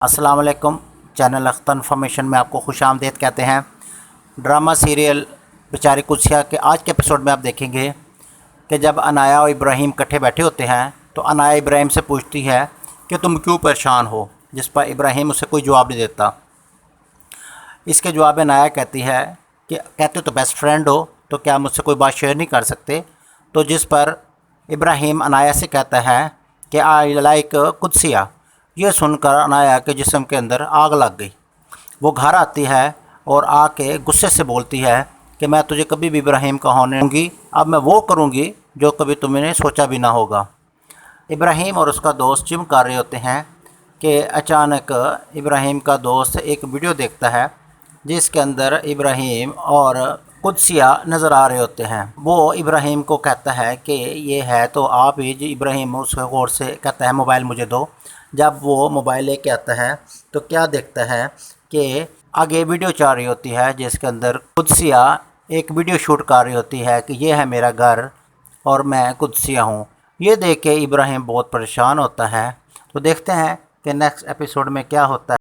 अस्सलाम वालेकुम। Channel Akhtar information में आपको खुश आमदीद कहते हैं। ड्रामा सीरियल बेचारी कुदसिया के आज के एपिसोड में आप देखेंगे कि जब अनाया और इब्राहिम इकट्ठे बैठे होते हैं तो अनाया इब्राहिम से पूछती है कि तुम क्यों परेशान हो, जिस पर इब्राहिम उसे कोई जवाब नहीं देता। इसके जवाब में अनाया कहती है कि कहते हो तो बेस्ट फ्रेंड हो, तो क्या मुझसे कोई बात शेयर नहीं कर सकते। तो जिस पर इब्राहिम अनाया से कहता है कि आई लाइक कुदसिया। ये सुनकर अनाया के जिस्म के अंदर आग लग गई। वो घर आती है और आके गुस्से से बोलती है कि मैं तुझे कभी भी इब्राहिम का होने दूंगी, अब मैं वो करूँगी जो कभी तुमने सोचा भी ना होगा। इब्राहिम और उसका दोस्त जिम कर रहे होते हैं कि अचानक इब्राहिम का दोस्त एक वीडियो देखता है जिसके अंदर इब्राहिम और कुदसिया नज़र आ रहे होते हैं। वो इब्राहिम को कहता है कि ये है तो आप ही। इब्राहिम उसके गौर से कहता है मोबाइल मुझे दो। जब वो मोबाइल लेके आता है तो क्या देखता है कि आगे वीडियो चल रही होती है जिसके अंदर कुदसिया एक वीडियो शूट कर रही होती है कि ये है मेरा घर और मैं कुदसिया हूँ। ये देख के इब्राहिम बहुत परेशान होता है। तो देखते हैं कि नेक्स्ट एपिसोड में क्या होता है।